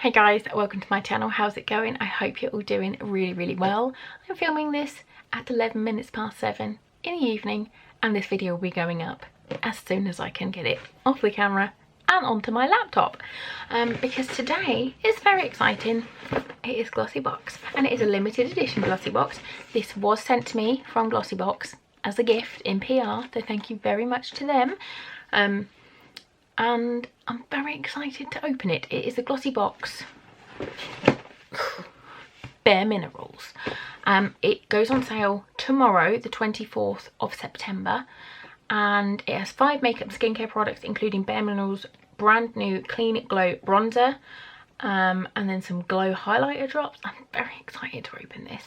Hey guys, welcome to my channel. How's it going? I hope you're all doing really well. I'm filming this at 11 minutes past 7 in the evening, and this video will be going up as soon as I can get it off the camera and onto my laptop, because today is very exciting. It is Glossybox, and it is a limited edition Glossybox. This was sent to me from Glossybox as a gift in PR, so thank you very much to them. And I'm very excited to open it. It is a Glossybox Bareminerals. It goes on sale tomorrow, the 24th of September, and it has 5 makeup and skincare products, including Bareminerals brand new Clean Glow bronzer, and then some glow highlighter drops. I'm very excited to open this.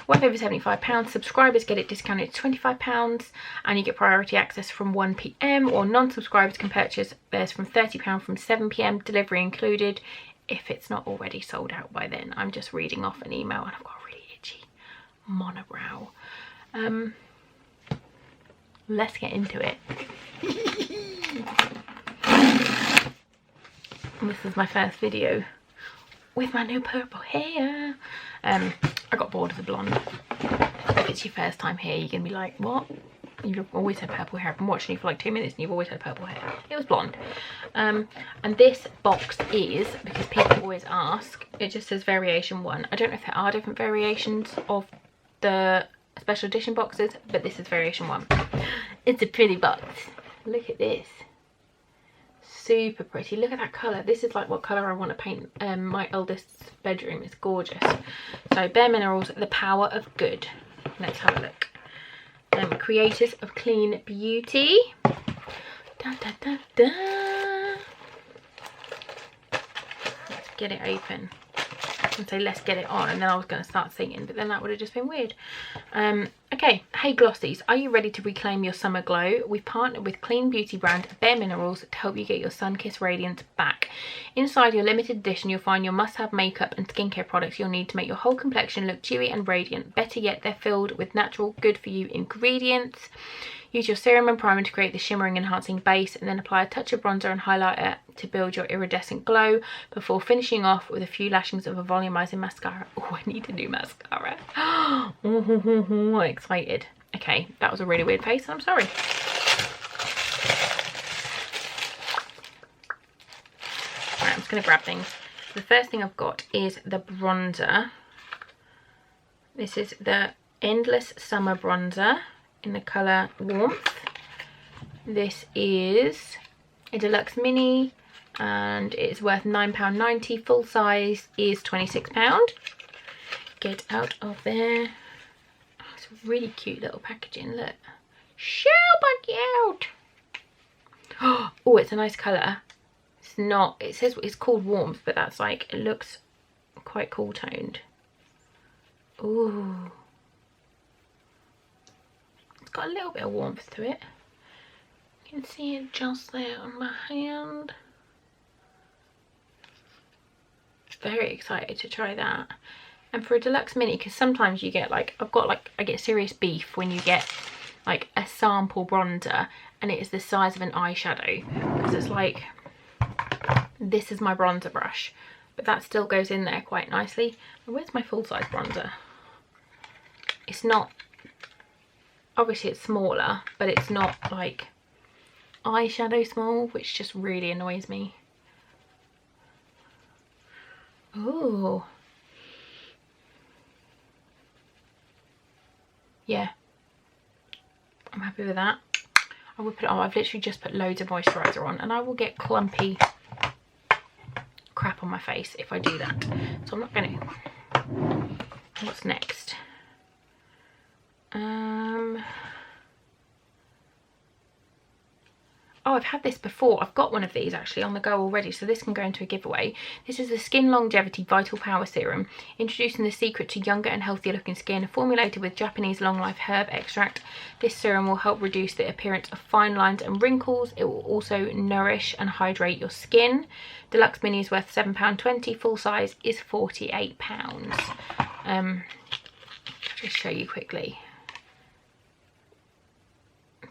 Worth over £75. Subscribers get it discounted to £25, and you get priority access from 1 PM, or non-subscribers can purchase theirs from £30 from 7 PM, delivery included, if it's not already sold out by then. I'm just reading off an email and I've got a really itchy monobrow. Let's get into it. This is my first video with my new purple hair. I got bored of the blonde. If it's your first time here, you're gonna be like, what? You've always had purple hair. I've been watching you for like 2 minutes and you've always had purple hair. It was blonde. And this box is, because people always ask, it just says variation 1. I don't know if there are different variations of the special edition boxes, but this is variation 1. It's a pretty box. Look at this. Super pretty. Look at that colour. This is like what colour I want to paint my eldest's bedroom. It's gorgeous. So Bareminerals, the power of good. Let's have a look. Creators of clean beauty. Dun, dun, dun, dun. Let's get it open. I was going to say let's get it on, and then I was going to start singing, but then that would have just been weird. Okay, hey Glossies, are you ready to reclaim your summer glow? We've partnered with clean beauty brand Bareminerals to help you get your sun-kissed radiance back. Inside your limited edition, you'll find your must-have makeup and skincare products you'll need to make your whole complexion look dewy and radiant. Better yet, they're filled with natural, good-for-you ingredients. Use your serum and primer to create the shimmering, enhancing base, and then apply a touch of bronzer and highlighter to build your iridescent glow before finishing off with a few lashings of a volumizing mascara. Oh, I need a new mascara. I'm excited. Okay, that was a really weird face, and I'm sorry. Right, I'm just going to grab things. The first thing I've got is the bronzer. This is the Endless Summer Bronzer in the colour Warmth. This is a deluxe mini and it's worth £9.90. Full size is £26. Get out of there. Oh, it's a really cute little packaging, look. Super cute. Oh, it's a nice colour. It's not, it says it's called Warmth, but that's like, it looks quite cool toned. Ooh. Got a little bit of warmth to it. You can see it just there on my hand. Very excited to try that. And for a deluxe mini, because sometimes you get like, I get serious beef when you get like a sample bronzer and it is the size of an eyeshadow, because it's like, this is my bronzer brush, but that still goes in there quite nicely. And where's my full-size bronzer? It's not, obviously it's smaller, but it's not like eyeshadow small, which just really annoys me. Ooh. Yeah. I'm happy with that. I will put it on. I've literally just put loads of moisturiser on, and I will get clumpy crap on my face if I do that. So I'm not going to. What's next? Oh, I've had this before. I've got one of these actually on the go already, so this can go into a giveaway. This is the Skin Longevity Vital Power Serum, introducing the secret to younger and healthier looking skin, formulated with Japanese long life herb extract. This serum will help reduce the appearance of fine lines and wrinkles. It will also nourish and hydrate your skin. Deluxe mini is worth £7.20. Full size is £48. Just show you quickly.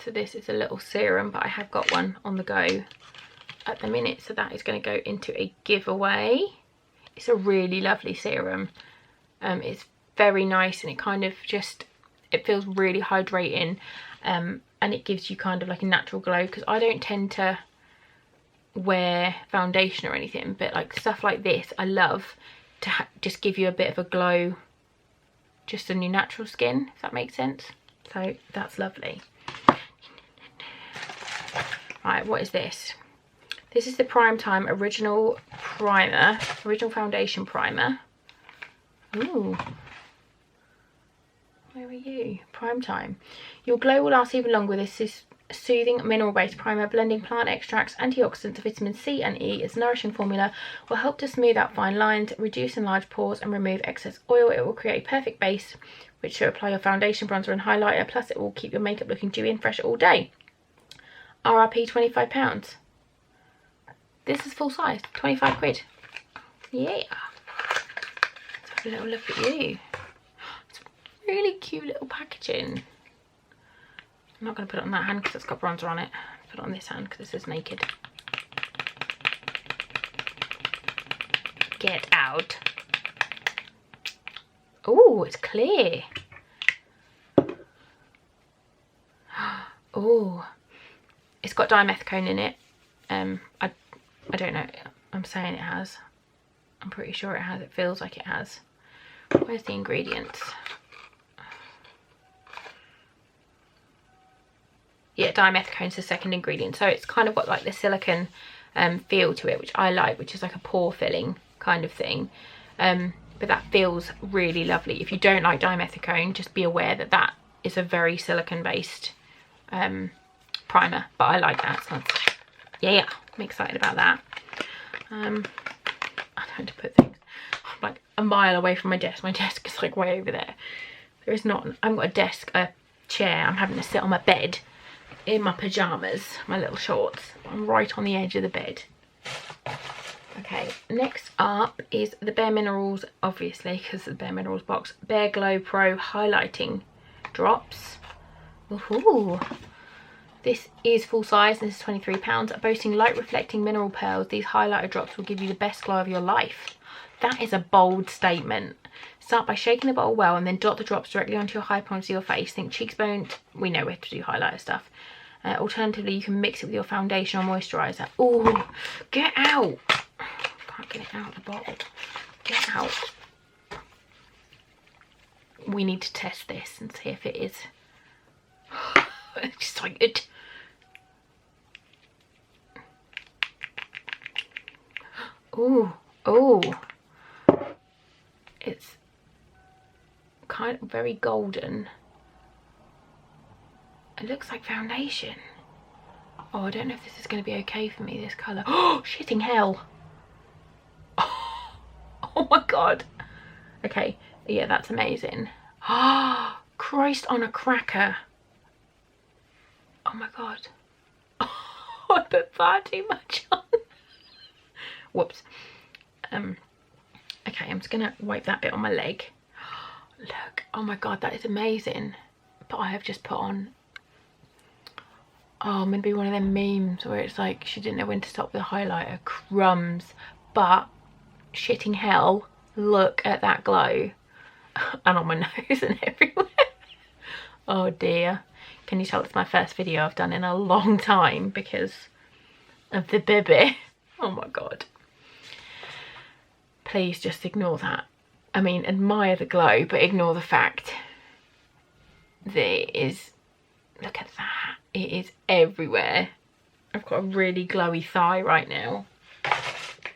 So this is a little serum, but I have got one on the go at the minute, so that is going to go into a giveaway. It's a really lovely serum. It's very nice, and it kind of just, it feels really hydrating, and it gives you kind of like a natural glow, because I don't tend to wear foundation or anything, but like stuff like this I love to just give you a bit of a glow just on your natural skin, if that makes sense. So that's lovely. Right, what is this? This is the Prime Time Original Primer, Original Foundation Primer. Ooh. Where are you? Prime Time. Your glow will last even longer. This is a soothing mineral-based primer blending plant extracts, antioxidants, vitamin C and E. Its nourishing formula will help to smooth out fine lines, reduce enlarged pores and remove excess oil. It will create a perfect base which to apply your foundation, bronzer and highlighter. Plus it will keep your makeup looking dewy and fresh all day. RRP £25. This is full size, 25 quid. Yeah. Let's have a little look at you. It's really cute little packaging. I'm not going to put it on that hand because it's got bronzer on it. Put it on this hand because this is naked. Get out. Oh, it's clear. Oh, it's got dimethicone in it. I don't know. I'm saying it has. I'm pretty sure it has. It feels like it has. Where's the ingredients? Yeah, dimethicone's the second ingredient. So it's kind of got like the silicone feel to it, which I like, which is like a pore filling kind of thing. But that feels really lovely. If you don't like dimethicone, just be aware that that is a very silicone based primer. But I like that. So yeah, I'm excited about that. I don't have to put things. I'm like a mile away from my desk. My desk is like way over there. There is not, I haven't got a desk, a chair. I'm having to sit on my bed in my pajamas, my little shorts. I'm right on the edge of the bed. Okay, next up is the Bareminerals, obviously, because the Bareminerals box. Bare Glow Pro Highlighting Drops. Ooh. This is full size, and this is £23. Boasting light reflecting mineral pearls, these highlighter drops will give you the best glow of your life. That is a bold statement. Start by shaking the bottle well and then dot the drops directly onto your high points of your face. Think cheekbone, we know we have to do highlighter stuff. Alternatively, you can mix it with your foundation or moisturiser. Oh, get out. Can't get it out of the bottle. Get out. We need to test this and see if it is. It's just like it. Oh, oh. It's kind of very golden. It looks like foundation. Oh, I don't know if this is going to be okay for me, this colour. Oh, shitting hell. Oh my god. Okay, yeah, that's amazing. Oh, Christ on a cracker. Oh my god. Oh, I put far too much on. Whoops. Okay, I'm just gonna wipe that bit on my leg. Look, oh my god, that is amazing. But I have just put on, oh, I'm gonna be one of them memes where it's like she didn't know when to stop with the highlighter. Crumbs. But shitting hell, look at that glow. And on my nose and everywhere. Oh dear. Can you tell it's my first video I've done in a long time because of the baby? Oh my god. Please just ignore that. I mean, admire the glow, but ignore the fact that it is, look at that, it is everywhere. I've got a really glowy thigh right now.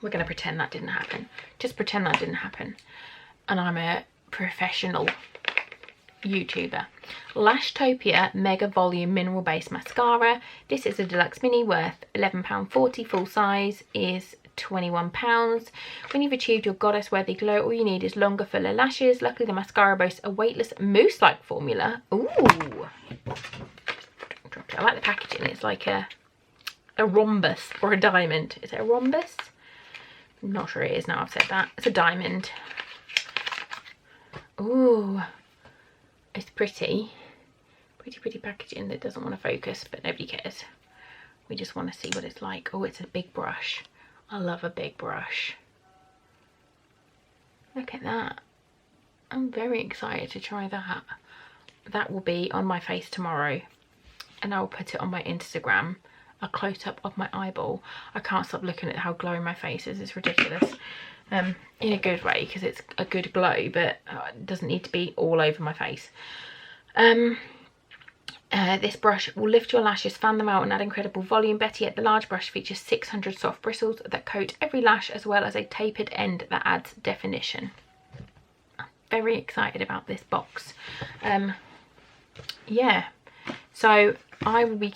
We're going to pretend that didn't happen. Just pretend that didn't happen. And I'm a professional YouTuber. Lashtopia Mega Volume Mineral Base Mascara. This is a deluxe mini worth £11.40. Full size is £21. When you've achieved your goddess worthy glow, all you need is longer, fuller lashes. Luckily the mascara boasts a weightless mousse like formula. Ooh, I like the packaging. It's like a rhombus or a diamond. Is it a rhombus? I'm not sure it is now I've said that. It's a diamond. Ooh, it's pretty packaging that doesn't want to focus, but nobody cares. We just want to see what it's like. Oh, it's a big brush. I love a big brush. Look at that. I'm very excited to try that. That will be on my face tomorrow, and I'll put it on my Instagram, a close-up of my eyeball. I can't stop looking at how glowing my face is. It's ridiculous. In a good way, because it's a good glow, but it doesn't need to be all over my face. This brush will lift your lashes, fan them out and add incredible volume. Better yet, the large brush features 600 soft bristles that coat every lash, as well as a tapered end that adds definition. I'm very excited about this box. Yeah, so I will be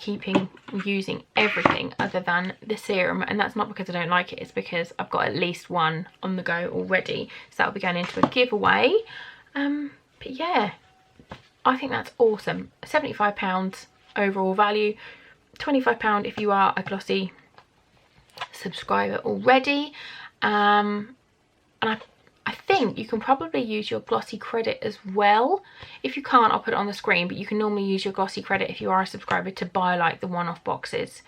using everything other than the serum, and that's not because I don't like it, it's because I've got at least one on the go already, so that'll be going into a giveaway. But yeah, I think that's awesome. £75 overall value, £25 if you are a Glossy subscriber already. And I think you can probably use your Glossy credit as well. If you can't, I'll put it on the screen, but you can normally use your Glossy credit if you are a subscriber to buy like the one-off boxes.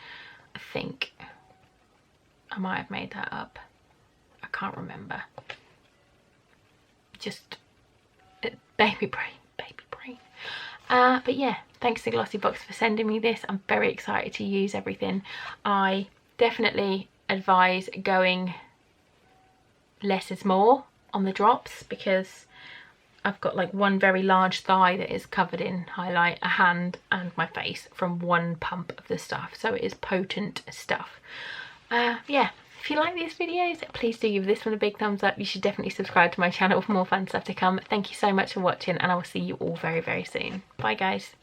I think I might have made that up. I can't remember. Just baby brain. But yeah, thanks to Glossybox for sending me this. I'm very excited to use everything. I definitely advise going less is more on the drops, because I've got like one very large thigh that is covered in highlight, a hand and my face from one pump of the stuff, so it is potent stuff. Yeah, if you like these videos, please do give this one a big thumbs up. You should definitely subscribe to my channel for more fun stuff to come. Thank you so much for watching, and I will see you all very, very soon. Bye guys.